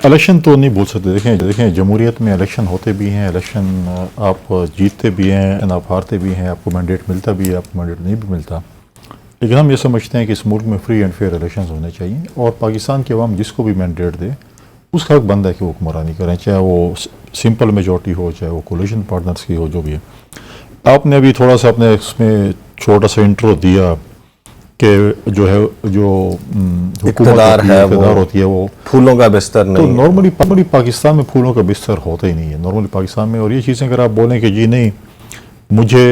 Election तो नहीं बोल सकते। देखें जमहूरियत में इलेक्शन होते भी हैं, इलेक्शन आप जीतते भी हैं, आप हारते भी हैं, आपको मैंडेट मिलता भी है, आपको मैंडेट नहीं भी मिलता। लेकिन हम ये समझते हैं कि इस मुल्क में फ्री एंड फेयर इलेक्शन होने चाहिए और पाकिस्तान के अवाम जिसको भी मैंडेट दे उसका हक बनता है कि वो हुक्मरानी करें, चाहे वो सिंपल मेजॉरिटी हो, चाहे वो कोलिशन पार्टनर्स की हो, जो भी है। आपने अभी थोड़ा सा अपने इसमें छोटा सा इंट्रो दिया कि जो है जो इक़्तिदार है वो होती है वो फूलों का बिस्तर नहीं। तो नॉर्मली पाकिस्तान में फूलों का बिस्तर होता ही नहीं है नॉर्मली पाकिस्तान में। और ये चीज़ें अगर आप बोलें कि जी नहीं मुझे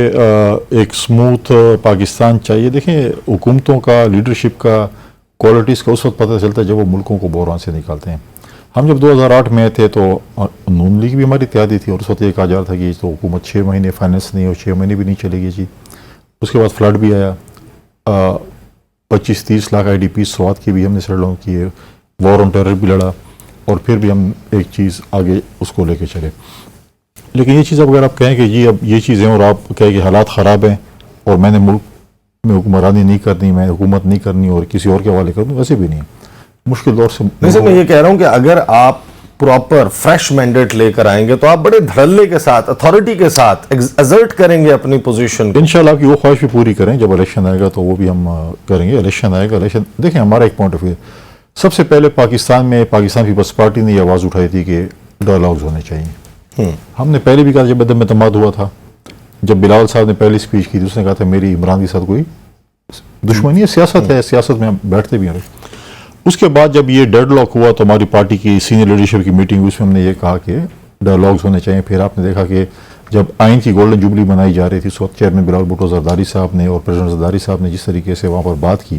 एक स्मूथ पाकिस्तान चाहिए, देखें हुकूमतों का, लीडरशिप का, क्वालिटीज़ का उस वक्त पता चलता है जब वो मुल्कों को बहरान से निकालते हैं। हम जब 2008 में थे तो नून लीग भी हमारी इत्यादी थी और उस वक्त ये कहा जा रहा था कि तो हुकूमत 6 महीने फाइनेंस नहीं हो, 6 महीने भी नहीं चलेगी जी। उसके बाद फ्लड भी आया, 25-30 लाख IDP स्वात की भी हमने सेटल किए, वॉर ऑन टेरर भी लड़ा और फिर भी हम एक चीज़ आगे उसको लेके चले। लेकिन ये चीज़ अब अगर आप कहें कि जी अब ये चीज़ें और आप कहें कि हालात ख़राब हैं और मैंने मुल्क में हुक्मरानी नहीं करनी, मैं हुकूमत नहीं करनी और किसी और के हवाले कर दूँ, वैसे भी नहीं है। मुश्किल दौर से नहीं सर, मैं ये कह रहा हूँ कि अगर आप प्रॉपर फ्रेश मैंडेट लेकर आएंगे तो आप बड़े धड़ल्ले के साथ, अथॉरिटी के साथ एग्जर्ट करेंगे अपनी पोजीशन। इंशाल्लाह की वो ख्वाहिश भी पूरी करें, जब इलेक्शन आएगा तो वो भी हम करेंगे। इलेक्शन आएगा, इलेक्शन देखें हमारा एक पॉइंट ऑफ व्यू, सबसे पहले पाकिस्तान पीपल्स पार्टी ने आवाज़ उठाई थी कि डायलॉग्स होने चाहिए। हमने पहले भी कहा जब अदम एतमाद हुआ था, जब बिलावल साहब ने पहली स्पीच की थी उसने कहा था मेरी इमरान के साथ कोई दुश्मनी है, सियासत है, सियासत में हम बैठते भी हैं। उसके बाद जब ये डेडलॉक हुआ तो हमारी पार्टी की सीनियर लीडरशिप की मीटिंग हुई, उसमें हमने ये कहा कि डायलॉग्स होने चाहिए। फिर आपने देखा कि जब आइन की गोल्डन जुबली मनाई जा रही थी उस वक्त चेयरमैन बिलावल भुट्टो जरदारी साहब ने और प्रेसिडेंट जरदारी साहब ने जिस तरीके से वहाँ पर बात की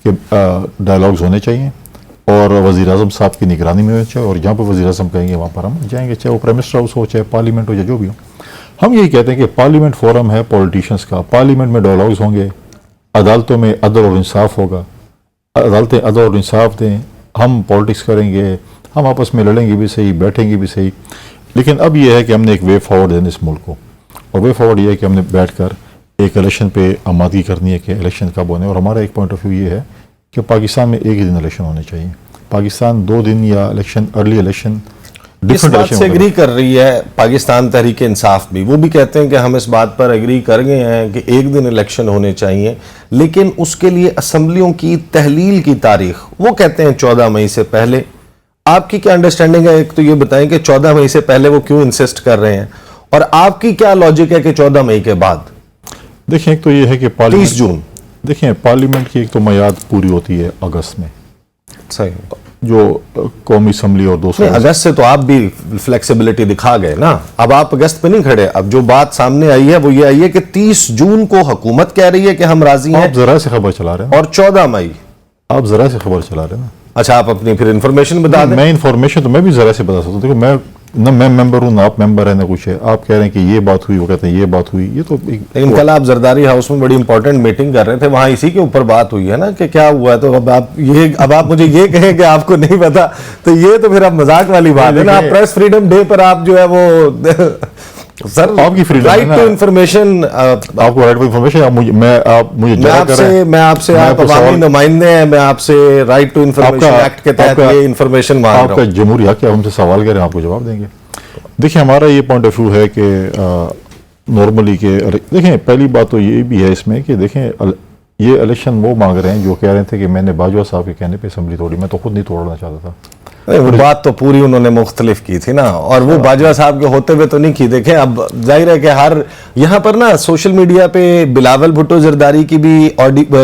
कि डायलॉग्स होने चाहिए और वज़ीर आज़म साहब की निगरानी में होना चाहिए और जहाँ पर वज़ीर आज़म कहेंगे वहाँ पर हम जाएंगे, चाहे वो प्राइम मिनिस्टर हाउस हो, चाहे पार्लियामेंट हो, या जो भी हो। हम यही कहते हैं कि पार्लियामेंट फोरम है पॉलिटिशियंस का, पार्लियामेंट में डायलॉग्स होंगे, अदालतों में अदल और इंसाफ होगा, अदालतें अदल और इंसाफ दें, हम पॉलिटिक्स करेंगे, हम आपस में लड़ेंगे भी सही, बैठेंगे भी सही। लेकिन अब यह है कि हमने एक वे फॉरवर्ड देना इस मुल्क को, और वे फॉरवर्ड ये है कि हमने बैठकर एक इलेक्शन पे आमादगी करनी है कि इलेक्शन कब होने। और हमारा एक पॉइंट ऑफ व्यू ये है कि पाकिस्तान में एक ही दिन इलेक्शन होने चाहिए। पाकिस्तान 2 दिन या इलेक्शन, अर्ली इलेक्शन, इस बात से एग्री कर रही है पाकिस्तान तहरीक इंसाफ भी। वो भी कहते हैं कि हम इस बात पर एग्री कर गए हैं कि एक दिन इलेक्शन होने चाहिए, लेकिन उसके लिए असम्बलियों की तहलील की तारीख वो कहते हैं 14 मई से पहले। आपकी क्या अंडरस्टैंडिंग है? एक तो ये बताएं कि 14 मई से पहले वो क्यों इंसिस्ट कर रहे हैं, और आपकी क्या लॉजिक है कि 14 मई के बाद? देखिए, एक तो ये है कि 30 जून, देखिए पार्लियामेंट की एक तो मियाद पूरी होती है अगस्त में, सही, जो कौमी असम्बली और 200 अगस्त से तो आप भी फ्लेक्सिबिलिटी दिखा गए ना। अब आप अगस्त पे नहीं खड़े। अब जो बात सामने आई है वो ये आई है कि 30 जून को हुकूमत कह रही है कि हम राजी हैं। आप जरा से खबर चला रहे हैं, और 14 मई आप जरा से खबर चला रहे हैं ना। अच्छा, आप अपनी फिर इन्फॉर्मेशन बता दें। मैं इन्फॉर्मेशन तो मैं भी जरा से बता सकता हूँ। देखो, मैं न मैं मेंबर हूँ, ना आप मेंबर है, ना कुछ है। आप कह रहे हैं कि ये बात हुई, वो कहते हैं ये बात हुई, ये तो लेकिन कल आप जरदारी हाउस में बड़ी इंपॉर्टेंट मीटिंग कर रहे थे, वहां इसी के ऊपर बात हुई है ना कि क्या हुआ है। तो अब आप मुझे ये कहें कि आपको नहीं पता, तो ये तो फिर अब मजाक वाली बात है ना। प्रेस फ्रीडम डे पर आप जो है वो सर, आपकी फ्रीडम, राइट टू इन्फॉर्मेशन, आपको राइट टू इन्फॉर्मेशन, मैं आपसे आप अवामी नुमाइंदे हैं, मैं आपसे राइट टू इन्फॉर्मेशन एक्ट के तहत ये इन्फॉर्मेशन मांग रहा हूं। आपका जमहूरी हक है, हमसे सवाल करें, आपको जवाब देंगे। देखिए, हमारा ये पॉइंट ऑफ व्यू है कि नॉर्मली के देखें, पहली बात तो ये भी है इसमें कि देखें ये इलेक्शन वो मांग रहे हैं जो कह रहे थे कि मैंने बाजवा साहब के कहने पे असम्बली तोड़ी, मैं तो खुद नहीं तोड़ना चाहता था। वो बात तो पूरी उन्होंने मुख्तलिफ की थी ना, और वो बाजवा साहब के होते हुए तो नहीं की। देखें, अब जाहिर है कि हर यहाँ पर ना सोशल मीडिया पे बिलावल भुट्टो जरदारी की भी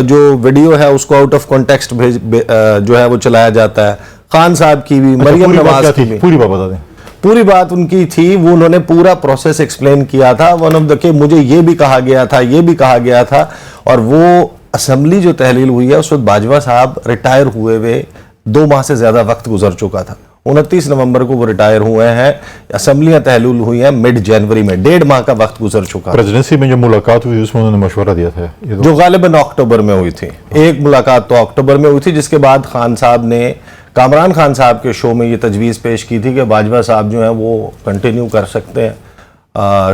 जो वीडियो है उसको आउट ऑफ कॉन्टेक्स्ट जो है वो चलाया जाता है। खान साहब की भी, मरियम नवाज की भी, पूरी बात बता दें। पूरी बात उनकी थी, वो उन्होंने पूरा प्रोसेस एक्सप्लेन किया था। वन ऑफ द के मुझे ये भी कहा गया था, ये भी कहा गया था। और वो असम्बली जो तहलील हुई है उस वक्त बाजवा साहब रिटायर हुए हुए 2 माह से ज्यादा वक्त गुजर चुका था। 29 नवंबर को वो रिटायर हुए हैं। असम्बलियां तहलील हुई हैं मिड जनवरी में, 1.5 माह का वक्त गुजर चुका। प्रेसिडेंसी में जो मुलाकात हुई उसमें उन्होंने मशवरा दिया था, जो गालिबन अक्टूबर में हुई थी। एक मुलाकात तो अक्टूबर में हुई थी, जिसके बाद खान साहब ने कामरान खान साहब के शो में ये तजवीज़ पेश की थी कि बाजवा साहब जो हैं वो कंटिन्यू कर सकते हैं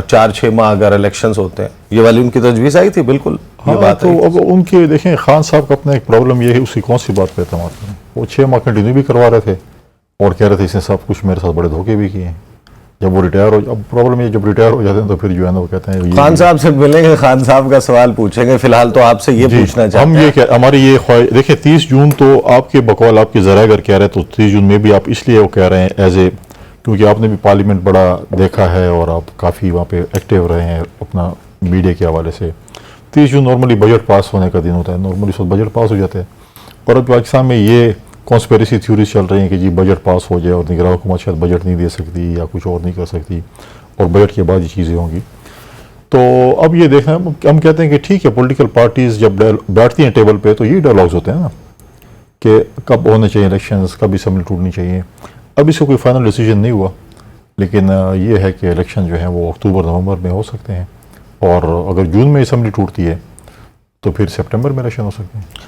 4-6 माह अगर इलेक्शंस होते हैं। ये वाली उनकी तजवीज़ आई थी, बिल्कुल। हाँ, ये बात तो अब उनके देखें, खान साहब का अपना एक प्रॉब्लम ये है, उसकी कौन सी बात पे एतमाद करें। वो 6 माह कंटिन्यू भी करवा रहे थे और कह रहे थे इसने सब कुछ मेरे साथ बड़े धोखे भी किए हैं। जब वो रिटायर हो, अब प्रॉब्लम ये जब रिटायर हो जाते हैं तो फिर जो है ना वो कहते हैं खान साहब से मिलेंगे, खान साहब का सवाल पूछेंगे, फिलहाल तो आपसे ये पूछना चाहते हम हैं। ये हमारी ये ख्वाहिश देखिए 30 जून तो आपके बकौल आपके ज़रा अगर कह रहे हैं तो 30 जून में भी आप इसलिए वो कह रहे हैं एज ए, क्योंकि आपने भी पार्लियामेंट बड़ा देखा है और आप काफ़ी वहाँ पे एक्टिव रहे हैं अपना मीडिया के हवाले से। 30 जून नॉर्मली बजट पास होने का दिन होता है, नॉर्मली उस वक्त बजट पास हो जाता है। और अब पाकिस्तान में ये कॉन्स्पेरेसी थ्योरीज चल रही हैं कि जी बजट पास हो जाए और निगरान हुकूमत शायद बजट नहीं दे सकती या कुछ और नहीं कर सकती और बजट के बाद ये चीज़ें होंगी। तो अब ये देखना है, हम कहते हैं कि ठीक है पॉलिटिकल पार्टीज़ जब बैठती हैं टेबल पे तो ये डायलॉग्स होते हैं ना कि कब होने चाहिए इलेक्शंस, कब असम्बली टूटनी चाहिए। अब इसका कोई फाइनल डिसीजन नहीं हुआ, लेकिन ये है कि इलेक्शन जो है वो अक्टूबर नवंबर में हो सकते हैं और अगर जून में असम्बली टूटती है तो फिर सितंबर में इलेक्शन हो सकते हैं।